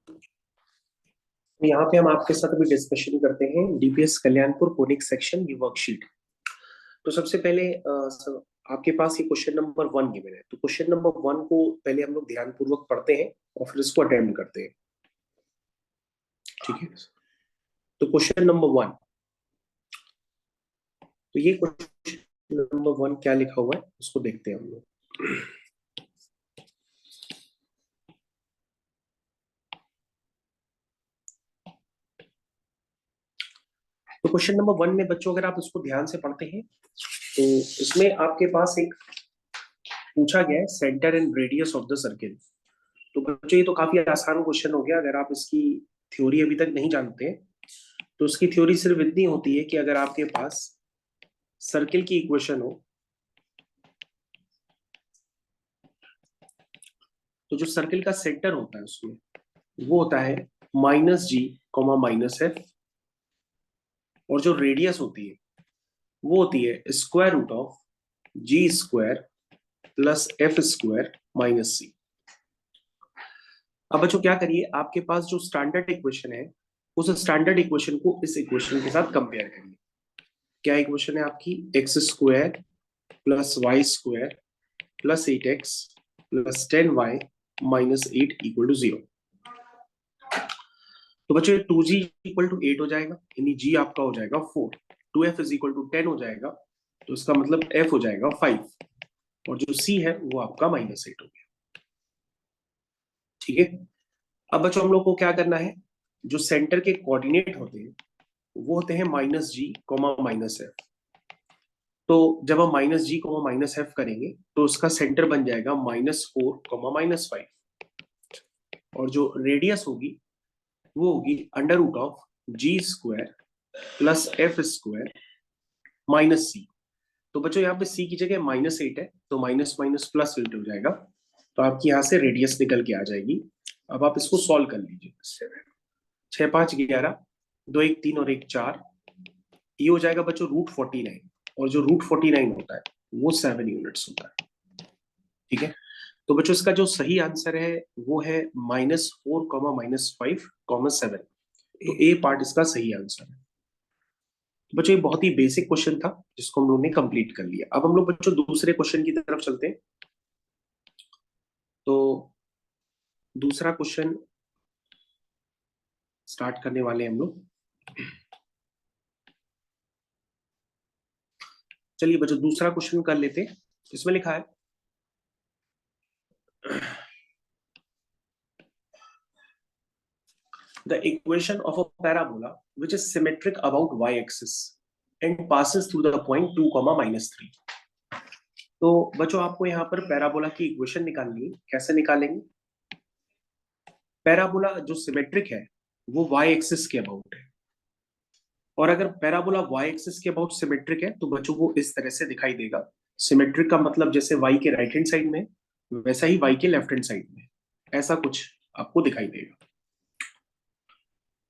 तो यहाँ पे हम आपके साथ अभी डिस्कशन करते हैं डीपीएस कल्याणपुर कोनिक सेक्शन की वर्कशीट। तो सबसे पहले आपके पास ये क्वेश्चन नंबर 1 गिवन है, तो क्वेश्चन नंबर 1 को पहले हम लोग ध्यान पूर्वक पढ़ते हैं और फिर इसको अटेम्प्ट करते हैं। ठीक है, तो क्वेश्चन नंबर 1, तो ये क्वेश्चन नंबर 1 क्या लिखा हुआ है उसको देखते हैं हम लोग। तो क्वेश्चन नंबर 1 में बच्चों अगर आप इसको ध्यान से पढ़ते हैं तो इसमें आपके पास एक पूछा गया है centre and radius of the circle. तो बच्चों ये तो काफी आसान क्वेश्चन हो गया। अगर आप इसकी थ्योरी अभी तक नहीं जानते हैं तो उसकी थ्योरी सिर्फ इतनी होती है कि अगर आपके पास सर्किल की इक्वेशन हो तो जो सर्किल का सेंटर होता है उसमें वो होता है -g, -f, और जो रेडियस होती है वो होती है square root of g² plus f² minus c। अब बच्चों क्या करिए, आपके पास जो स्टैंडर्ड इक्वेशन है उस स्टैंडर्ड इक्वेशन को इस इक्वेशन के साथ कंपेयर करिए। क्या इक्वेशन है आपकी? x² plus y² plus 8x plus 10y minus 8 equal to 0। तो बच्चों 2g इक्वल टू 8 हो जाएगा, यानी g आपका हो जाएगा 4। 2f इज इक्वल टू 10 हो जाएगा, तो इसका मतलब f हो जाएगा 5, और जो c है वो आपका -8 हो गया। ठीक है, अब बच्चों हम लोग को क्या करना है, जो सेंटर के कोऑर्डिनेट होते हैं वो होते हैं -g, -f। तो जब हम -g, -f करेंगे तो उसका सेंटर बन जाएगा -4, -5, और जो रेडियस होगी वो होगी √g² plus f² minus c। तो बच्चों यहाँ पे c की जगह -8 है, तो माइनस माइनस प्लस फिल्टर हो जाएगा, तो आपकी यहाँ से रेडियस निकल के आ जाएगी। अब आप इसको सॉल्व कर लीजिए। 6 5 11, 2 1 3 और 1 4, ये हो जाएगा बच्चों √49, और जो √49 होता है वो 7 यूनिट्स होता है। ठीक है, तो बच्चों इसका जो सही आंसर है वो है -4, -5, 7। तो ए पार्ट इसका सही आंसर है। बच्चों ये बहुत ही बेसिक क्वेश्चन था जिसको हम लोग ने कंप्लीट कर लिया। अब हम लोग बच्चों दूसरे क्वेश्चन की तरफ चलते हैं। तो दूसरा क्वेश्चन स्टार्ट करने वाले हैं हम लोग। चलिए बच्चों दूसरा क्वेश्चन कर लेते हैं। इसमें लिखा है the equation of a parabola which is symmetric about y-axis and passes through the point 2, -3। तो बच्चों आपको यहाँ पर पैराबोला की इक्वेशन निकालनी है। कैसे निकालेंगे? पैराबोला जो सिमेट्रिक है वो y एक्सिस के अबाउट है, और अगर पैराबोला y एक्सिस के अबाउट सिमेट्रिक है तो बच्चों को इस तरह से दिखाई देगा। सिमेट्रिक का मतलब जैसे y के राइट हैंड साइड में वैसा ही y के लेफ्ट हैंड साइड में ऐसा कुछ आपको दिखाई देगा।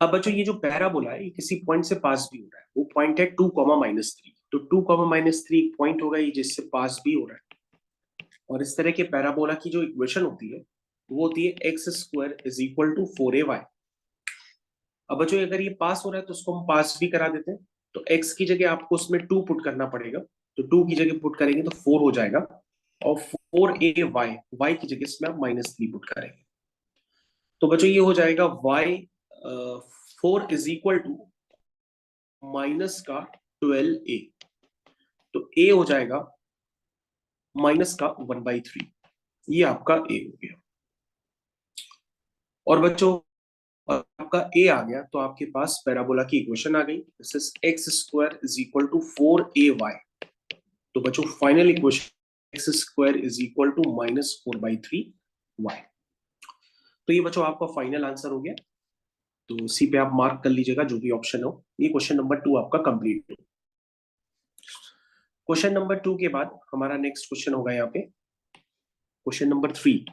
अब बच्चों ये जो पैराबोला है ये किसी पॉइंट से पास भी हो रहा है, वो पॉइंट है 2, -3। तो 2, -3 एक पॉइंट होगा ये जिससे पास भी हो रहा है, और इस तरह के पैराबोला की जो इक्वेशन होती है वो होती है x² is equal to 4ay। अब बच्चों अगर ये पास हो रहा है तो उसको हम पास भी करा देते हैं। तो x की जगह आपको उसमें 2 पुट करना पड़ेगा, तो 2 की जगह पुट करेंगे तो 4 हो जाएगा, और 4ay, y की जगह इसमें आप -3 पुट करेंगे। तो बच्चों ये हो जाएगा y 4 is equal to minus का 12a। तो a हो जाएगा माइनस का 1/3, ये आपका a हो गया। और बच्चों आपका a आ गया तो आपके पास पैराबोला की इक्वेशन आ गई। This is x² is equal to 4ay। तो बच्चों final equation x² is equal to -4/3y। तो ये बच्चों आपका फाइनल आंसर हो गया। तो सी पे आप मार्क कर लीजिएगा जो भी ऑप्शन हो। ये क्वेश्चन नंबर 2 आपका कंप्लीट हो। क्वेश्चन नंबर 2 के बाद हमारा नेक्स्ट क्वेश्चन होगा यहाँ पे क्वेश्चन नंबर 3।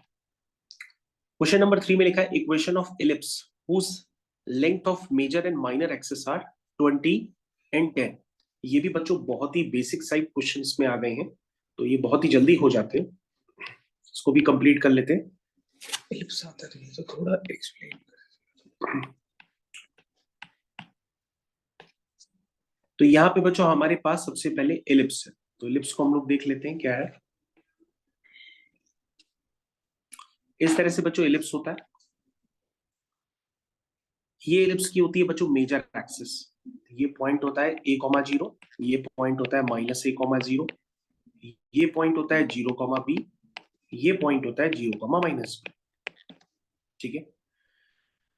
क्वेश्चन नंबर 3 में लिखा है equation of ellipse whose length of major and minor axes are 20 and 10। ये भी बच्चों बहुत ही बेसिक साइड क्वेश्चंस में आ गए हैं, तो ये बहुत ही जल्दी हो जाते हैं। इसको भी कंप्लीट कर लेते हैं। इलिप्स आता है तो थोड़ा एक्सप्लेन कर। तो यहाँ पे बच्चों हमारे पास सबसे पहले एलिप्स है, तो एलिप्स को हम लोग देख लेते हैं क्या है। इस तरह से बच्चों एलिप्स होता है। ये एलिप्स की होती है बच्चों मेजर एक्सिस। ये पॉइंट होता है a,0, ये पॉइंट होता है -a,0, ये पॉइंट होता है 0,b, ये पॉइंट होता है 0,-b। ठीक है।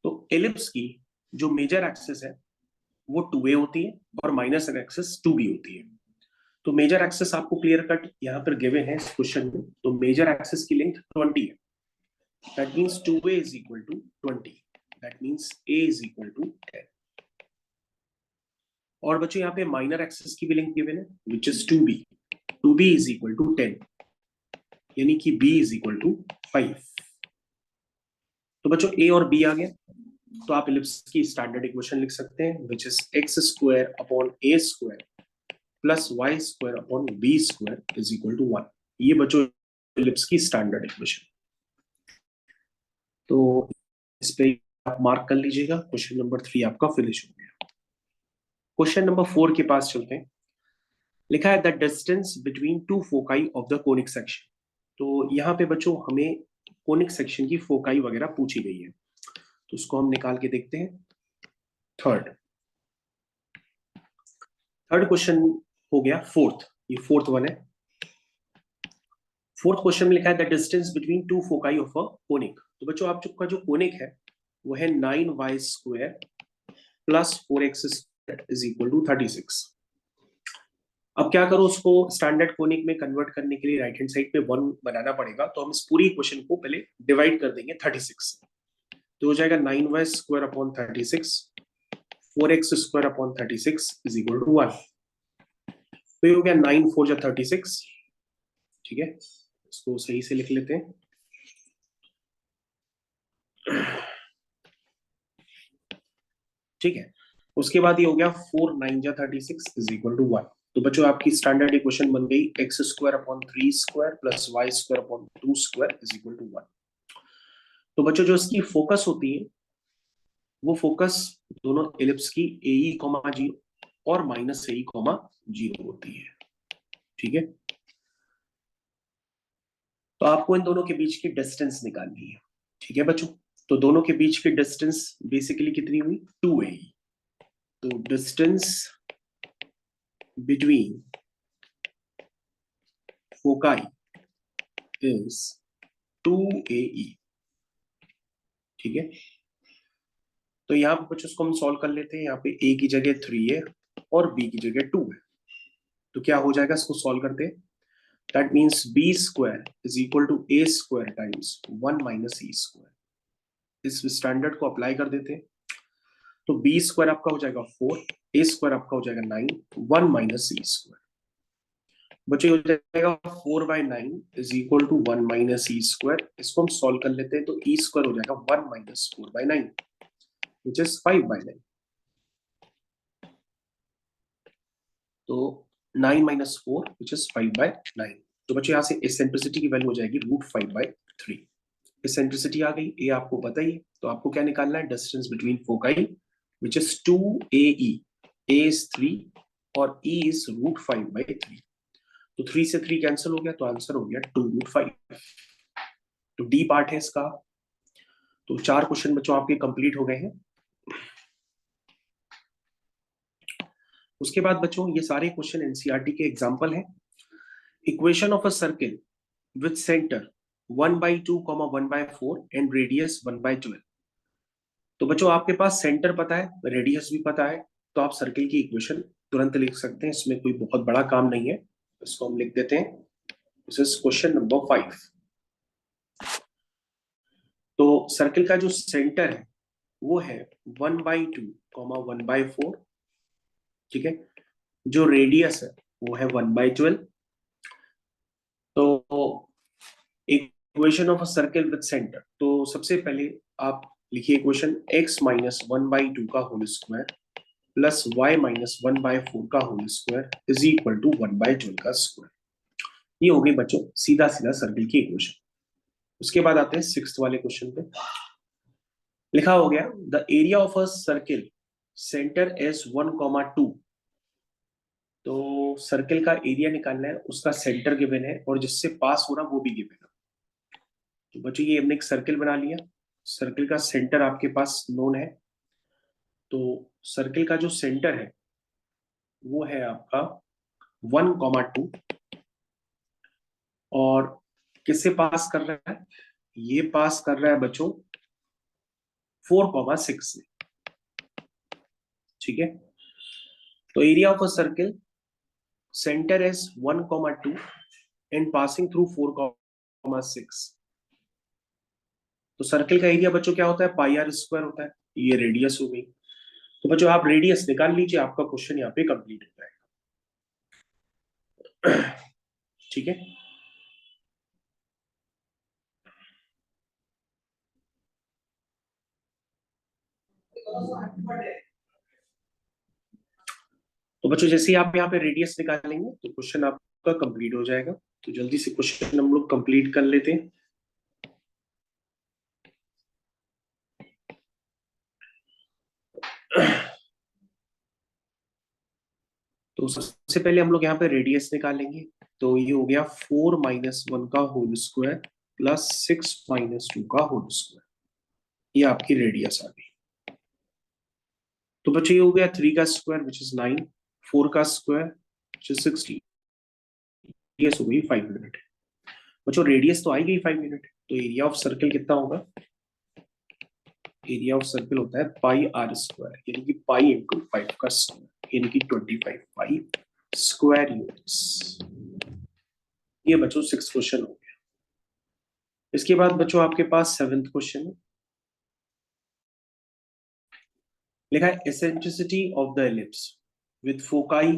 तो एलिप्स की जो मेजर एक्सिस है वो 2a होती है और माइनर एक्सिस 2b होती है। तो मेजर एक्सिस आपको क्लियर कट यहाँ पर गिवन है इस क्वेश्चन में। तो मेजर एक्सिस की लेंथ 20 है। That means 2a is equal to 20। That means a is equal to 10। और बच्चों यहाँ पे माइनर एक्सिस की भी लेंथ गिवन है which is 2b। 2b is equal to 10, यानी कि b इज इक्वल टू 5। तो बच्चों a और b आ गया। तो आप एलिप्स की स्टैंडर्ड इक्वेशन लिख सकते हैं which is x square upon a square plus y square upon b square is equal to 1। ये बच्चों एलिप्स की स्टैंडर्ड इक्वेशन। तो इस पे आप मार्क कर लीजिएगा। क्वेश्चन नंबर 3 आपका फिनिश हो गया। क्वेश्चन नंबर 4 के पास चलते हैं। लिखा है the distance between two foci of the conic section. तो यहाँ पे बच्चों हमें कोनिक सेक्शन की फोकाई वगैरह पूछी गई है, तो उसको हम निकाल के देखते हैं। थर्ड क्वेश्चन हो गया फोर्थ, ये फोर्थ वन है। फोर्थ क्वेश्चन में लिखा है the distance between two foci of a conic. तो बच्चों आपका जो कोनिक है वो है 9y square plus 4x square is equal to 36। अब क्या करो, उसको स्टैंडर्ड कोनिक में कन्वर्ट करने के लिए राइट हैंड साइड पे 1 बनाना पड़ेगा। तो हम इस पूरी इक्वेशन को पहले डिवाइड कर देंगे 36 से। तो हो जाएगा 9y square upon 36, 4x square upon 36 is equal to 1। तो ये हो गया 9 4 जा 36। ठीक है, इसको सही से लिख लेते हैं। ठीक है, उसके बाद ये हो गया 4 9 जा 36 इज इक्वल टू 1। तो बच्चों आपकी स्टैंडर्ड इक्वेशन बन गई x square upon 3 square plus y square upon 2 square is equal to 1। तो बच्चों जो इसकी फोकस होती है वो फोकस दोनों एलिप्स की AE, 0 और -AE, 0 होती है। ठीक है, तो आपको इन दोनों के बीच की डिस्टेंस निकालनी है। ठीक है बच्चों, तो दोनों के बीच की डिस्टेंस बेसिकली कितनी हुई 2AE। तो distance between foci is 2AE। ठीक है, तो यहाँ पे कुछ उसको हम सॉल्व कर लेते हैं। यहाँ पे a की जगह 3 है और b की जगह 2 है। तो क्या हो जाएगा, इसको सॉल्व करते हैं। That means b square is equal to a square times 1 minus e square. इस स्टैंडर्ड को अप्लाई कर देते हैं। तो b स्क्वायर आपका हो जाएगा 4, a स्क्वायर आपका हो जाएगा 9, 1 माइनस e स्क्वायर। बच्चे हो जाएगा 4/9 is equal to 1 minus e square. इसको हम सॉल्व कर लेते हैं। तो ई स्क्वायर हो जाएगा 1 माइनस 4/9 विच इज 5/9। तो 9 माइनस 4 विच इज 5/9। तो बच्चों यहाँ से एसेंट्रिसिटी की वैल्यू हो जाएगी √5/3। एसेंट्रिसिटी आ गई, ए आपको पता ही है। तो आपको क्या निकालना है, distance between foci which is 2AE। A is 3 और ई इज √5/3। तो 3 से 3 कैंसिल हो गया, तो आंसर हो गया 2√5। तो डी पार्ट है इसका। तो 4 क्वेश्चन बच्चों आपके कंप्लीट हो गए हैं। उसके बाद बच्चों ये सारे क्वेश्चन एनसीईआरटी के एग्जांपल हैं। Equation of a circle with centre 1/2, 1/4 and radius 1/12। तो बच्चों आपके पास सेंटर पता है, रेडियस भी पता है, तो आप सर्किल की इक्वेशन तुरंत लिख सकते हैं। इसमें कोई बहुत बड़ा काम नहीं है। इसको हम लिख देते हैं। This is question number 5। तो सर्किल का जो सेंटर है वो है 1/2, 1/4। ठीक है, जो रेडियस है वो है 1/12। तो equation of a circle with centre, तो सबसे पहले आप लिखिए इक्वेशन x माइनस 1/2 का whole square plus y minus 1/4 का whole square is equal to 1/12 का स्क्वायर। ये हो गई बच्चों सीधा सीधा सर्किल की इक्वेशन। उसके बाद आते हैं 6th वाले क्वेश्चन पे। लिखा हो गया the area of a circle centre S 1,2। तो सर्किल का एरिया निकालना है, उसका सेंटर गिवन है और जिससे पास हो रहा वो भी गिवन है। तो बच्चों ये हमने एक सर्किल बना लिया, सर्किल का सेंटर आपके पास नोन है। तो सर्किल का जो सेंटर है वो है आपका 1,2 और किससे पास कर रहा है, ये पास कर रहा है बच्चों 4,6 से। ठीक है, तो area of a circle centre is 1,2 and passing through 4,6। तो सर्किल का एरिया बच्चों क्या होता है, पाई आर स्क्वायर होता है। ये रेडियस हो गई। तो बच्चों आप रेडियस निकाल लीजिए, आपका क्वेश्चन यहाँ पे कंप्लीट हो जाएगा। ठीक है, तो बच्चों जैसे ही आप यहाँ पे रेडियस निकालेंगे तो क्वेश्चन आपका कंप्लीट हो जाएगा। तो जल्दी से क्वेश्चन हम लोग कंप्लीट कर लेते हैं। तो सबसे पहले हम लोग यहाँ पे रेडियस निकालेंगे। तो ये हो गया 4 - 1 का होल स्क्वायर प्लस 6 - 2 का होल स्क्वायर। ये आपकी रेडियस आ गई। तो बच्चों ये हो गया 3 का स्क्वायर विच इज 9, 4 का स्क्वायर विच इज 16, रेडियस हो गई 5 यूनिट। बच्चों रेडियस तो आई गई 5 यूनिट, तो एरिया ऑफ सर्कल कितना होगा, एरिया ऑफ सर्कल होता है पाई आर स्क्वायर, यानी कि पाई इंटू 5 का स्क्वायर, यानी कि 25 पाई स्क्वायर यूनिट्स। ये बच्चों 6 क्वेश्चन हो गया। इसके बाद बच्चों आपके पास 7th क्वेश्चन है। लिखा है eccentricity of the ellipse with foci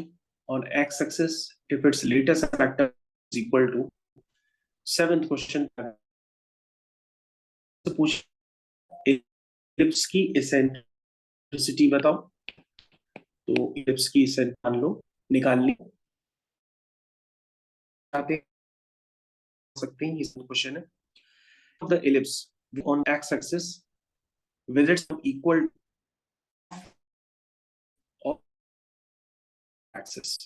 on x axis if its latest factor is equal to. 7th question पूछ एलिप्स की एसेंट्रिसिटी बताओ। तो एलिप्स की एसेंट मान लो, निकाल ली आते सकते हैं, ये क्वेश्चन है। The ellipse on x axis with its equal of axis.